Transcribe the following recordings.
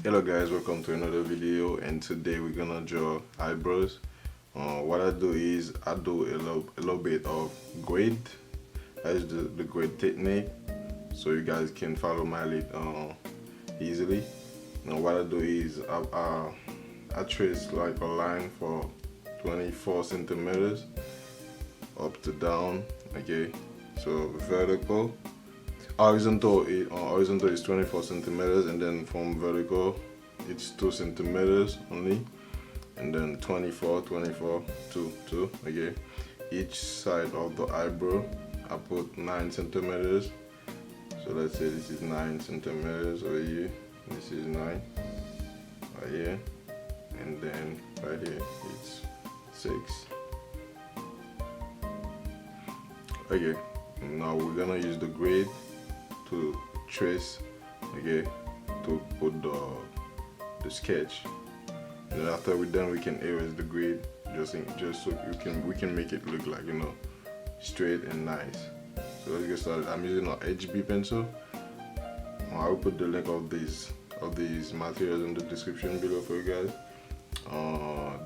Hello guys, welcome to another video, and today we're gonna draw eyebrows. What I do is I do a little bit of grade. That's the grade technique, so you guys can follow my lead easily. Now what I do is I trace like a line for 24 centimeters up to down. Okay, so vertical. Horizontal is 24 centimeters, and then from vertical it's 2 centimeters only, and then 24, 24, 2, 2. Okay, each side of the eyebrow I put 9 centimeters. So let's say this is 9 centimeters over here, this is 9 right here, and then right here it's 6. Okay, now we're gonna use the grade to trace, okay, to put the sketch, and then after we're done we can erase the grade just so we can make it look like, you know, straight and nice. So let's get started. I'm using an HB pencil. I will put the link of these materials in the description below for you guys.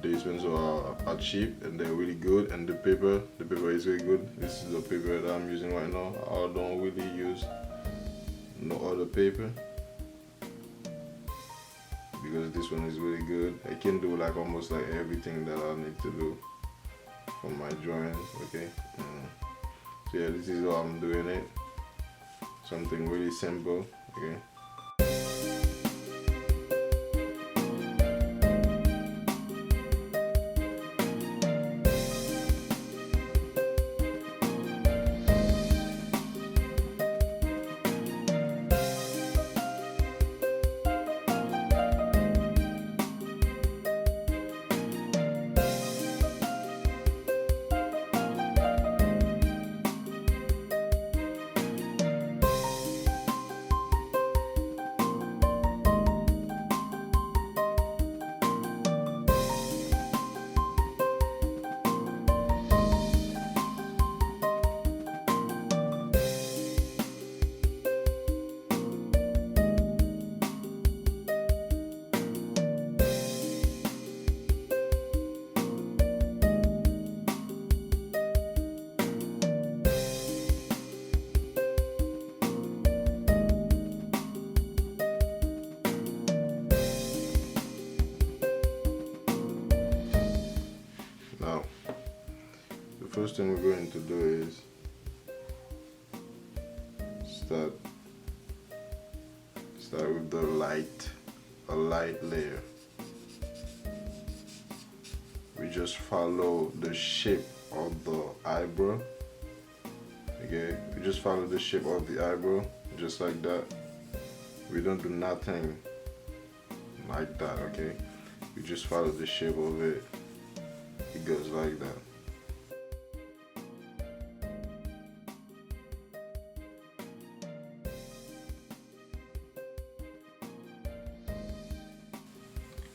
These pencils are cheap and they're really good, and the paper is really good. This is the paper that I'm using right now. I don't really use no other paper because this one is really good. I can do like almost like everything that I need to do for my drawings. Okay, so yeah, this is how I'm doing it. Something really simple. Okay. Now, the first thing we're going to do is start with the light layer. We just follow the shape of the eyebrow. Okay, we just follow the shape of the eyebrow just like that. We don't do nothing like that. Okay, we just follow the shape of it. It goes like that.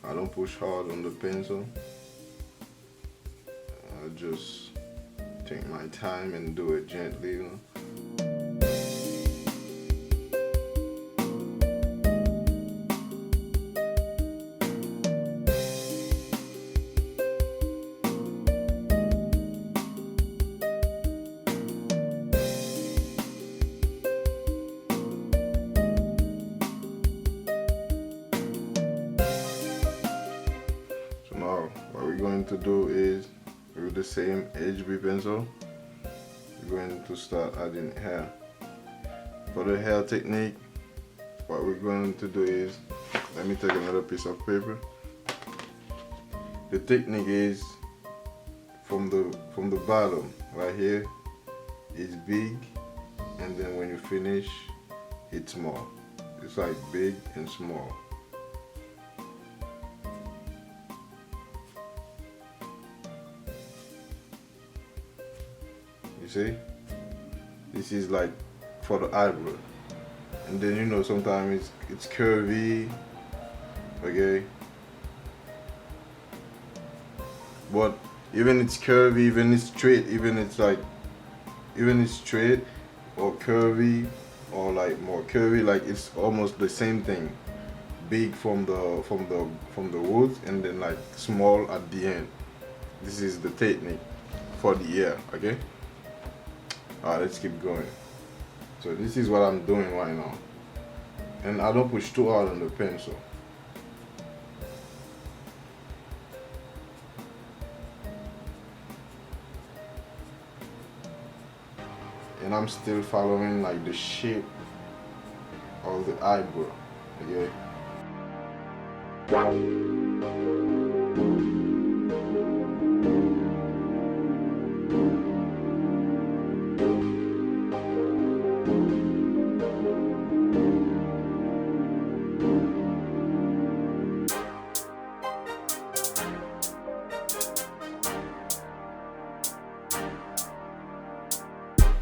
I don't push hard on the pencil. I just take my time and do it gently, you know? Now, what we're going to do is, with the same HB pencil, we're going to start adding hair. For the hair technique, what we're going to do is, let me take another piece of paper. The technique is from the bottom right here is big, and then when you finish, it's small. It's like big and small. You see, this is like for the eyebrow, and then, you know, sometimes it's curvy, okay, but even it's curvy, even it's straight, even it's straight or curvy, or like more curvy, like it's almost the same thing. big from the roots and then like small at the end. This is the technique for the ear. Okay. Alright, let's keep going. So this is what I'm doing right now, and I don't push too hard on the pencil. And I'm still following like the shape of the eyebrow. Okay.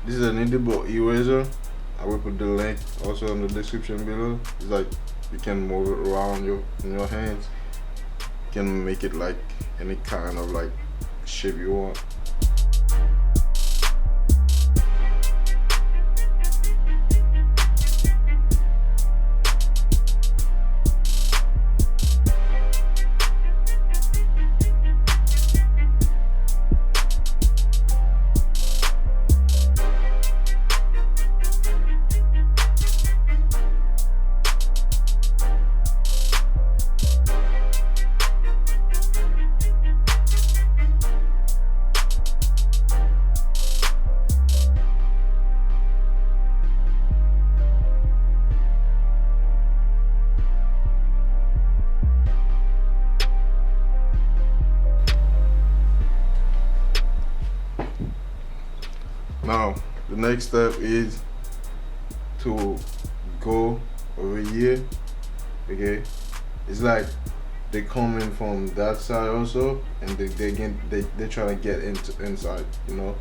This is an edible eraser. I will put the link also in the description below. It's like you can move it around in your hands. You can make it like any kind of like shape you want. Now, the next step is to go over here. Okay, it's like they come in from that side also, and they try to get inside, you know.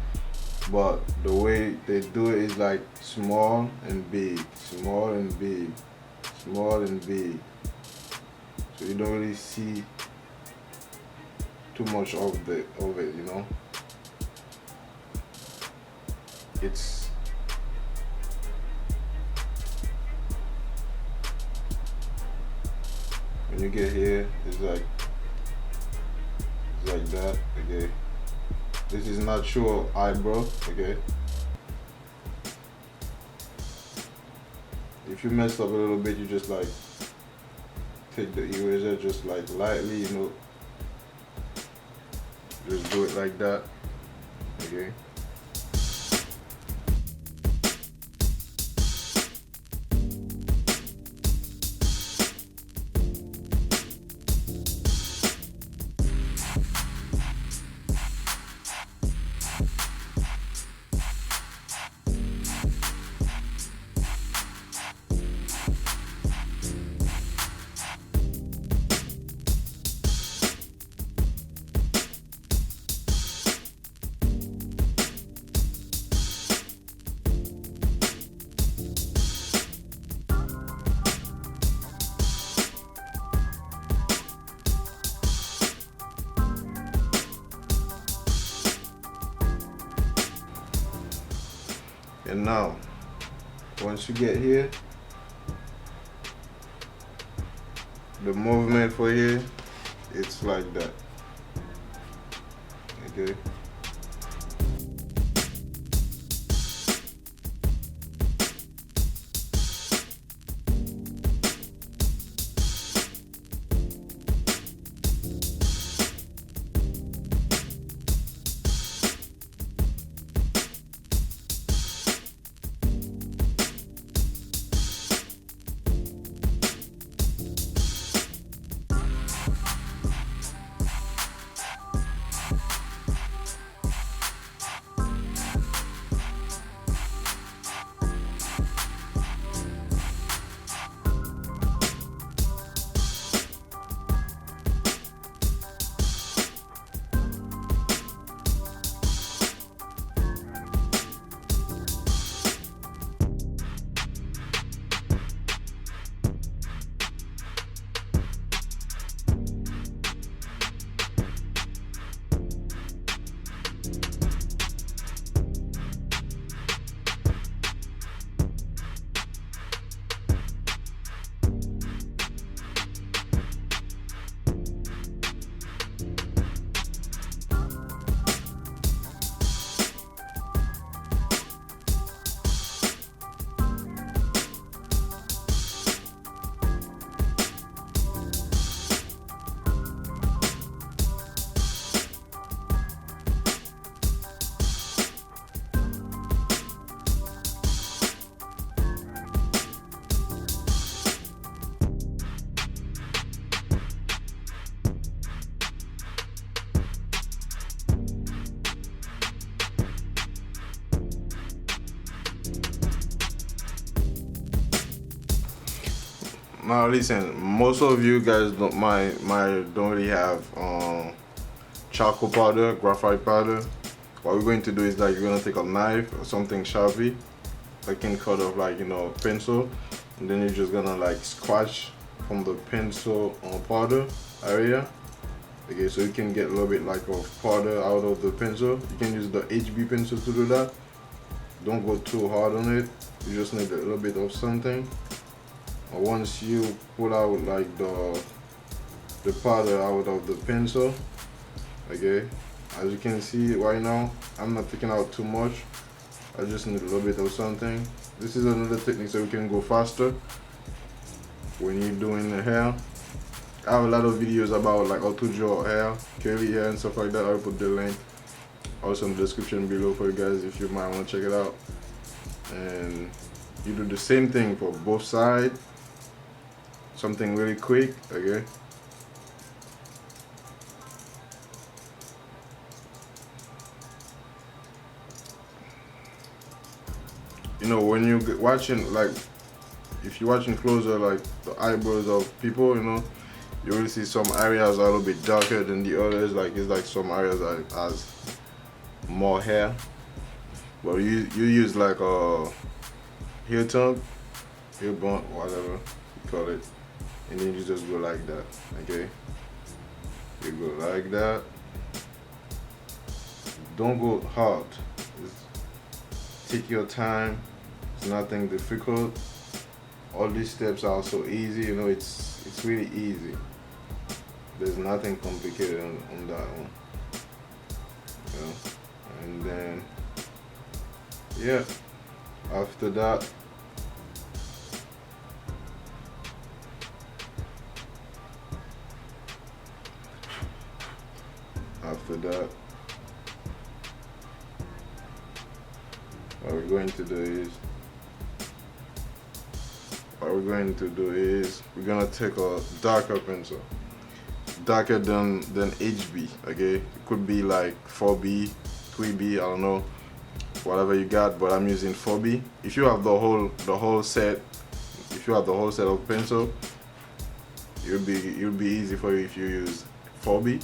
But the way they do it is like small and big, small and big, small and big. So you don't really see too much of it, you know. It's when you get here, it's like that. Okay, this is not your eyebrow. Okay, if you messed up a little bit, you just like take the eraser, just like lightly, you know, just do it like that. Okay. And now, once you get here, the movement for here, it's like that. Okay. Now listen, most of you guys don't really have charcoal powder, graphite powder. What we're going to do is that you're gonna take a knife or something sharpie, like in cut of like pencil, and then you're just gonna like scratch from the pencil powder area. Okay, so you can get a little bit like of powder out of the pencil. You can use the HB pencil to do that. Don't go too hard on it. You just need a little bit of something. Once you pull out like the powder out of the pencil, okay, as you can see right now, I'm not taking out too much. I just need a little bit of something. This is another technique so we can go faster when you're doing the hair. I have a lot of videos about like how to draw hair, curly hair and stuff like that. I'll put the link also in the description below for you guys if you might want to check it out. And you do the same thing for both sides. Something really quick, okay? When you get watching, like, if you're watching closer, like the eyebrows of people, you will see some areas are a little bit darker than the others. Like it's like some areas that has more hair. But you use like a hair tug, hair blunt, whatever you call it, and then you just go like that, okay? You go like that. Don't go hard. Just take your time. It's nothing difficult. All these steps are so easy. It's really easy. There's nothing complicated on that one. And then yeah, after that, what we're going to do is we're gonna take a darker pencil, darker than HB, okay? It could be like 4B, 3B, I don't know, whatever you got, but I'm using 4B. If you have the whole set, of pencil, it'll be easy for you if you use 4B.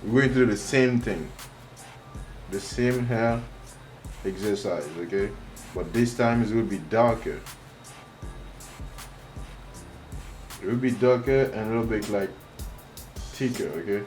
We're going to do the same thing, the same hair exercise, okay? But this time it will be darker. It will be darker and a little bit like thicker, okay?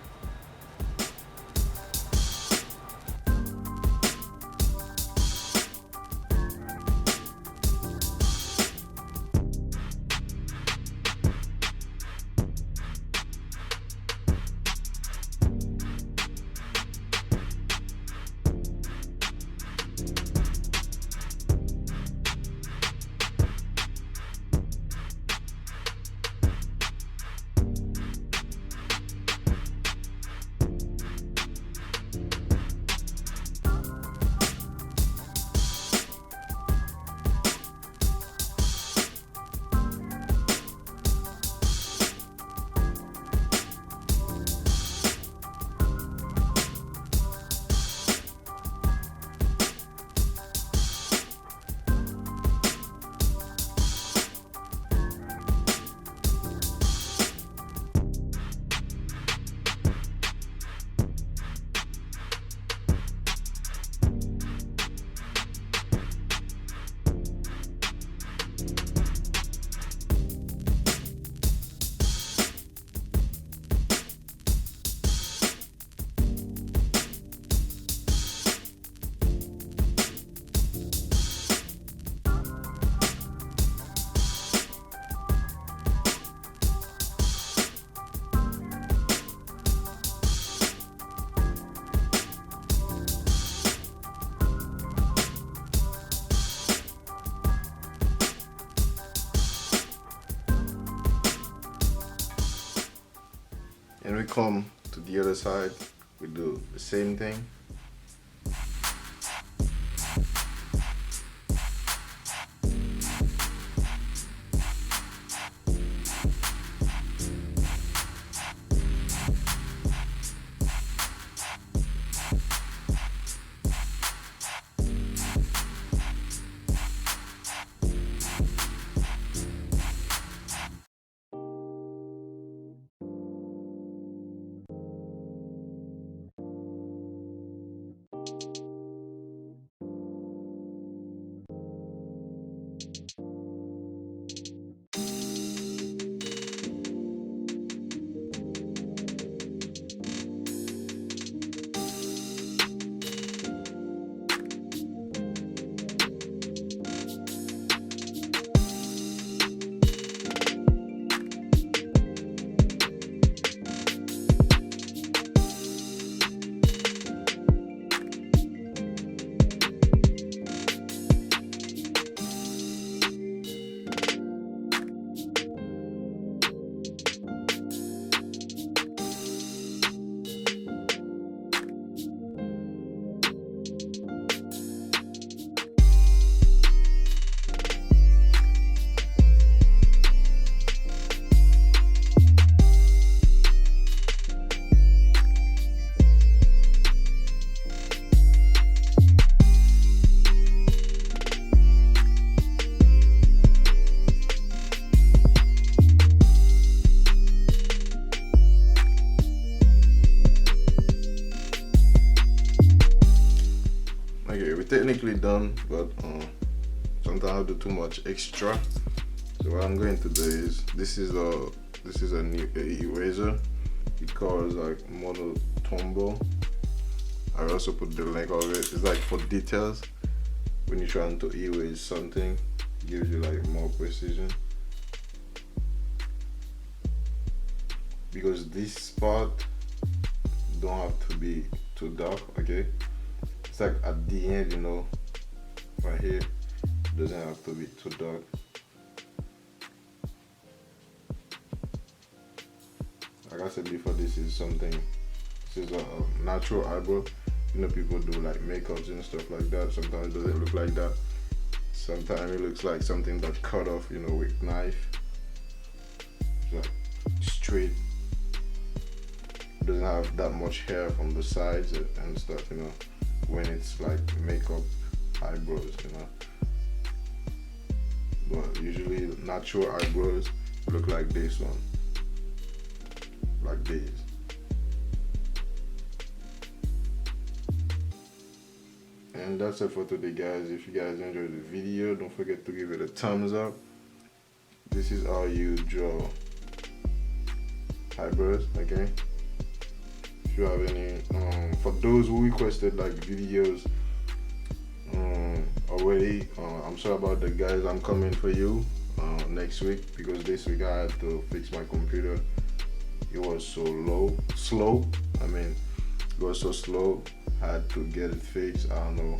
And we come to the other side, we do the same thing. Okay, we're technically done, but sometimes I do too much extra. So what I'm going to do is this is a new eraser. It calls like Monotombo. I also put the link of it. It's like for details. When you're trying to erase something, it gives you like more precision. Because this part don't have to be too dark, okay? It's like at the end, you know, right here, it doesn't have to be too dark. Like I said before, this is a natural eyebrow. You know, people do like makeups and stuff like that. Sometimes it doesn't look like that. Sometimes it looks like something that cut off, you know, with knife. It's like straight. It doesn't have that much hair from the sides and stuff, you know, when it's like makeup eyebrows, you know. But usually natural eyebrows look like this one. Like this. And that's it for today, guys. If you guys enjoyed the video, don't forget to give it a thumbs up. This is how you draw eyebrows, okay? If you have any, for those who requested like videos already, I'm sorry about that, guys. I'm coming for you next week, because this week I had to fix my computer. It was so slow. I mean, it was so slow. I had to get it fixed. I don't know.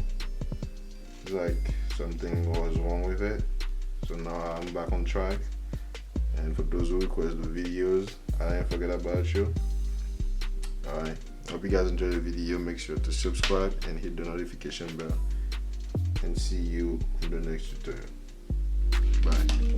It's like something was wrong with it. So now I'm back on track. And for those who request the videos, I didn't forget about you. Alright. Hope you guys enjoyed the video. Make sure to subscribe and hit the notification bell. And see you in the next tutorial. Bye.